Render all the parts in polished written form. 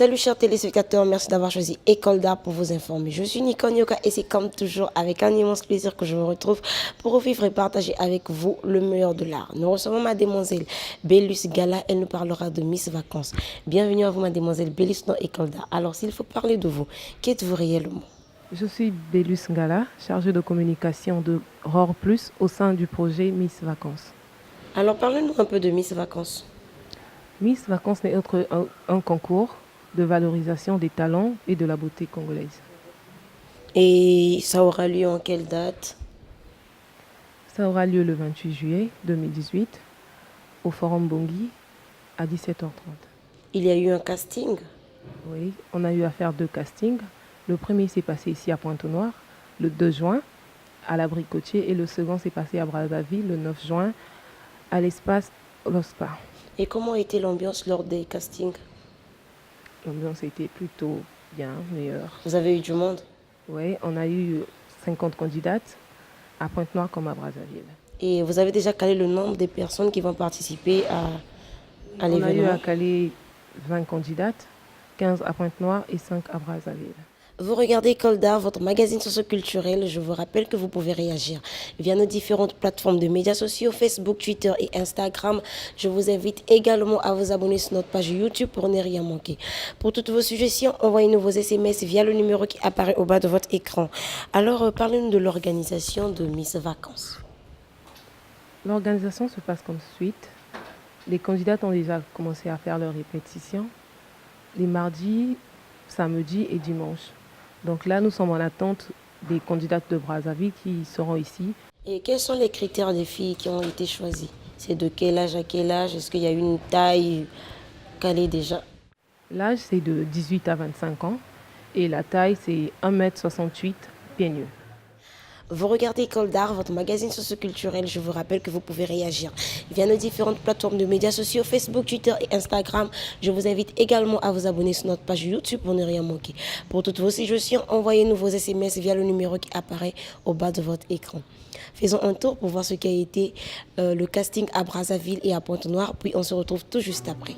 Salut chers téléspectateurs, merci d'avoir choisi École d'Art pour vous informer. Je suis Nicole Nyoka et c'est comme toujours avec un immense plaisir que je vous retrouve pour revivre et partager avec vous le meilleur de l'art. Nous recevons mademoiselle Bélus Gala, elle nous parlera de Miss Vacances. Bienvenue à vous mademoiselle Bélus dans École d'Art. Alors s'il faut parler de vous, qu'êtes-vous réellement? Je suis Bélus Ngala, chargée de communication de ROR Plus au sein du projet Miss Vacances. Alors parlez-nous un peu de Miss Vacances. Miss Vacances n'est autre un concours de valorisation des talents et de la beauté congolaise. Et ça aura lieu en quelle date? Ça aura lieu le 28 juillet 2018 au Forum Bongi à 17h30. Il y a eu un casting? Oui, on a eu à faire 2 castings. Le premier s'est passé ici à Pointe-Noire le 2 juin à l'Abricotier et le second s'est passé à Brazzaville le 9 juin à l'espace LOSPA. Et comment était l'ambiance lors des castings? L'ambiance était plutôt bien, meilleure. Vous avez eu du monde? Oui, on a eu 50 candidates à Pointe-Noire comme à Brazzaville. Et vous avez déjà calé le nombre des personnes qui vont participer à On a eu l'événement? à caler 20 candidates, 15 à Pointe-Noire et 5 à Brazzaville. Vous regardez École d'Art, votre magazine socio-culturel. Je vous rappelle que vous pouvez réagir via nos différentes plateformes de médias sociaux, Facebook, Twitter et Instagram. Je vous invite également à vous abonner sur notre page YouTube pour ne rien manquer. Pour toutes vos suggestions, envoyez-nous vos SMS via le numéro qui apparaît au bas de votre écran. Alors, parlez-nous de l'organisation de Miss Vacances. L'organisation se passe comme suite. Les candidates ont déjà commencé à faire leurs répétitions les mardis, samedis et dimanches. Donc là, nous sommes en attente des candidates de Brazzaville qui seront ici. Et quels sont les critères des filles qui ont été choisies? C'est de quel âge à quel âge? Est-ce qu'il y a une taille calée déjà? L'âge, c'est de 18 à 25 ans et la taille, c'est 1m68 pieds nus. Vous regardez École d'Art, votre magazine socio-culturel. Je vous rappelle que vous pouvez réagir via nos différentes plateformes de médias sociaux, Facebook, Twitter et Instagram. Je vous invite également à vous abonner sur notre page YouTube pour ne rien manquer. Pour toutes vos suggestions, envoyez-nous vos SMS via le numéro qui apparaît au bas de votre écran. Faisons un tour pour voir ce qu'a été le casting à Brazzaville et à Pointe-Noire, puis on se retrouve tout juste après.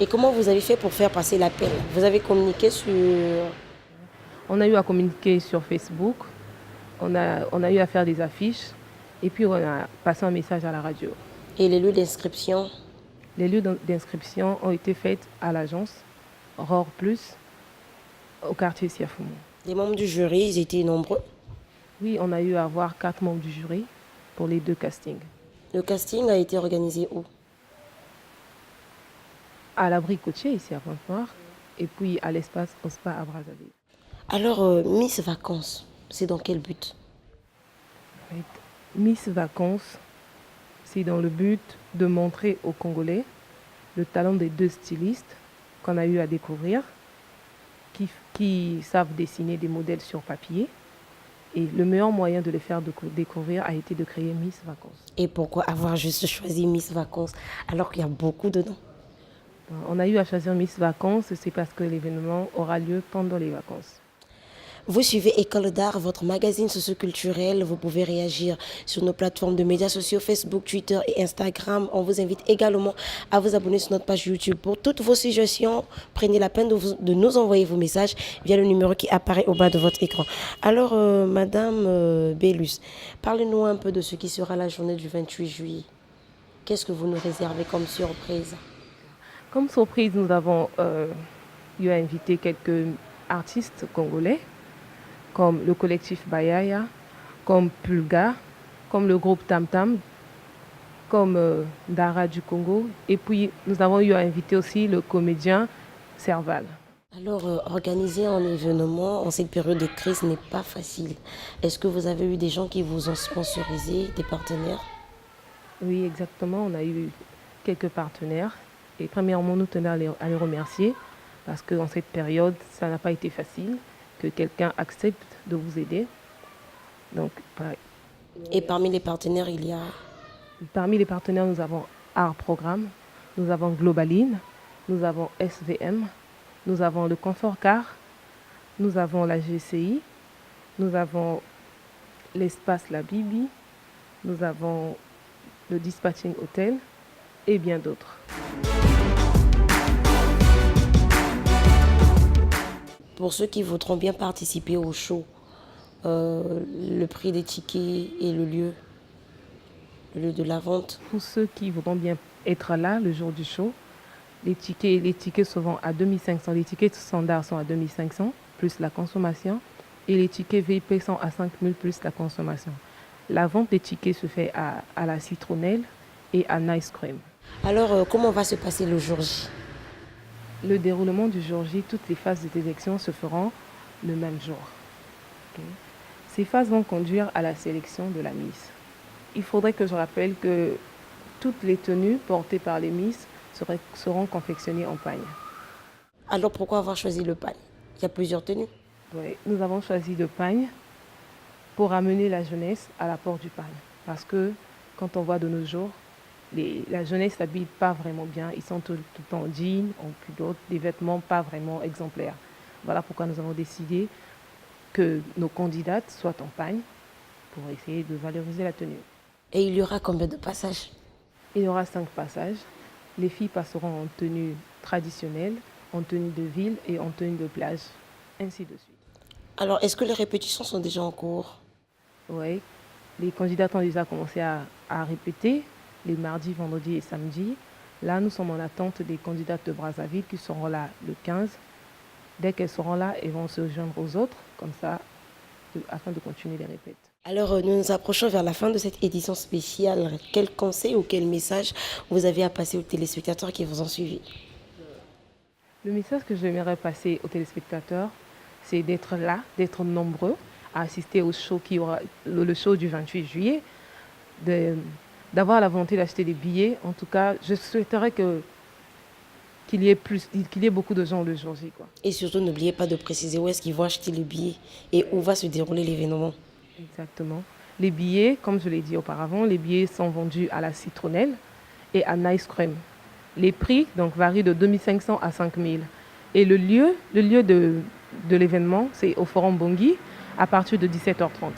comment vous avez fait pour faire passer l'appel? Vous avez communiqué sur... On a eu à communiquer sur Facebook, on a eu à faire des affiches et puis on a passé un message à la radio. Et les lieux d'inscription? Les lieux d'inscription ont été faits à l'agence Aurore Plus au quartier Siafoumou. Les membres du jury, ils étaient nombreux? Oui, on a eu à avoir 4 membres du jury pour les 2 castings. Le casting a été organisé où? À l'abri côtier ici à Pointe-Noire et puis à l'espace OSPA à Brazzaville. Alors, Miss Vacances, c'est dans quel but? Right. Miss Vacances, c'est dans le but de montrer aux Congolais le talent des 2 stylistes qu'on a eu à découvrir, qui savent dessiner des modèles sur papier. Et le meilleur moyen de les faire découvrir a été de créer Miss Vacances. Et pourquoi avoir juste choisi Miss Vacances alors qu'il y a beaucoup de noms? On a eu à choisir Miss Vacances, c'est parce que l'événement aura lieu pendant les vacances. Vous suivez École d'art, votre magazine socioculturel. Vous pouvez réagir sur nos plateformes de médias sociaux, Facebook, Twitter et Instagram. On vous invite également à vous abonner sur notre page YouTube. Pour toutes vos suggestions, prenez la peine de nous envoyer vos messages via le numéro qui apparaît au bas de votre écran. Alors, Madame Bellus, parlez-nous un peu de ce qui sera la journée du 28 juillet. Qu'est-ce que vous nous réservez comme surprise? Comme surprise, nous avons eu à inviter quelques artistes congolais, comme le collectif Bayaya, comme Pulga, comme le groupe Tam Tam, comme Dara du Congo. Et puis, nous avons eu à inviter aussi le comédien Serval. Alors, organiser un événement en cette période de crise n'est pas facile. Est-ce que vous avez eu des gens qui vous ont sponsorisé, des partenaires? Oui, exactement. On a eu quelques partenaires. Et premièrement, nous tenons à les remercier parce qu'en cette période, ça n'a pas été facile que quelqu'un accepte de vous aider. Donc, Et parmi les partenaires, il y a... Parmi les partenaires, nous avons Art Programme, nous avons Globaline, nous avons SVM, nous avons le Confort Car, nous avons la GCI, nous avons l'espace La Bibi, nous avons le Dispatching Hotel et bien d'autres. Pour ceux qui voudront bien participer au show, le prix des tickets et le lieu de la vente. Pour ceux qui voudront bien être là le jour du show, les tickets se vendent à 2500. Les tickets standards sont à 2500 plus la consommation et les tickets VIP sont à 5000 plus la consommation. La vente des tickets se fait à la citronnelle et à Nice Cream. Alors, comment va se passer le jour J? Le déroulement du jour J, toutes les phases de sélection se feront le même jour. Okay. Ces phases vont conduire à la sélection de la Miss. Il faudrait que je rappelle que toutes les tenues portées par les Miss seront confectionnées en pagne. Alors, pourquoi avoir choisi le pagne? Il y a plusieurs tenues. Oui, nous avons choisi le pagne pour amener la jeunesse à la porte du pagne. Parce que quand on voit de nos jours, la jeunesse ne s'habille pas vraiment bien. Ils sont tout le temps en jeans, en culotte, des vêtements pas vraiment exemplaires. Voilà pourquoi nous avons décidé que nos candidates soient en pagne pour essayer de valoriser la tenue. Et il y aura combien de passages? Il y aura 5 passages. Les filles passeront en tenue traditionnelle, en tenue de ville et en tenue de plage, ainsi de suite. Alors, est-ce que les répétitions sont déjà en cours? Oui, les candidates ont déjà commencé à répéter les mardis, vendredis et samedis. Là, nous sommes en attente des candidates de Brazzaville qui seront là le 15. Dès qu'elles seront là, elles vont se joindre aux autres, comme ça, afin de continuer les répètes. Alors, nous nous approchons vers la fin de cette édition spéciale. Quel conseil ou quel message vous avez à passer aux téléspectateurs qui vous ont suivi? Le message que j'aimerais passer aux téléspectateurs, c'est d'être là, d'être nombreux, à assister au show le show du 28 juillet, d'avoir la volonté d'acheter des billets. En tout cas, je souhaiterais qu'il y ait beaucoup de gens le jour J, quoi. Et surtout, n'oubliez pas de préciser où est-ce qu'ils vont acheter les billets et où va se dérouler l'événement. Exactement. Les billets, comme je l'ai dit auparavant, les billets sont vendus à la citronnelle et à Nice Cream. Les prix donc varient de 2500 à 5000. Et le lieu de l'événement, c'est au Forum Bongui à partir de 17h30.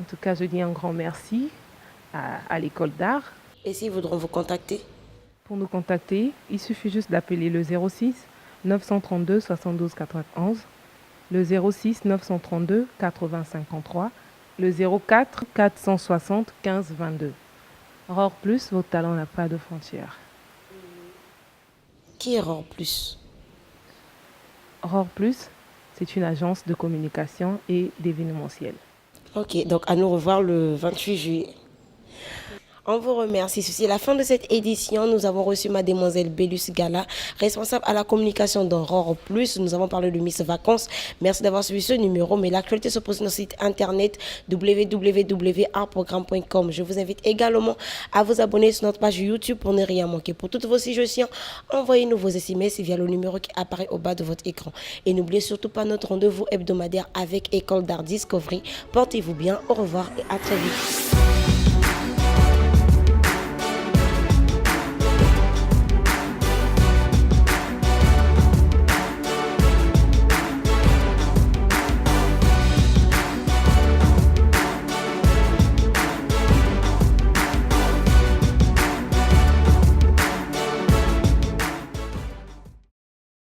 tout cas, je dis un grand merci à l'école d'art. Et s'ils voudront vous contacter? Pour nous contacter, il suffit juste d'appeler le 06 932 72 91, le 06 932 80 53, le 04 460 15 22. Aurore Plus, votre talent n'a pas de frontières. Qui est Aurore Plus? Aurore Plus, c'est une agence de communication et d'événementiel. Ok, donc à nous revoir le 28 juillet. On vous remercie. Ceci est la fin de cette édition. Nous avons reçu mademoiselle Bélus Gala, responsable à la communication d'Aurore Plus. Nous avons parlé de Miss Vacances. Merci d'avoir suivi ce numéro. Mais l'actualité se pose sur notre site internet www.artprogramme.com. Je vous invite également à vous abonner sur notre page YouTube pour ne rien manquer. Pour toutes vos suggestions, envoyez-nous vos SMS via le numéro qui apparaît au bas de votre écran. Et n'oubliez surtout pas notre rendez-vous hebdomadaire avec École d'Art Discovery. Portez-vous bien. Au revoir et à très vite.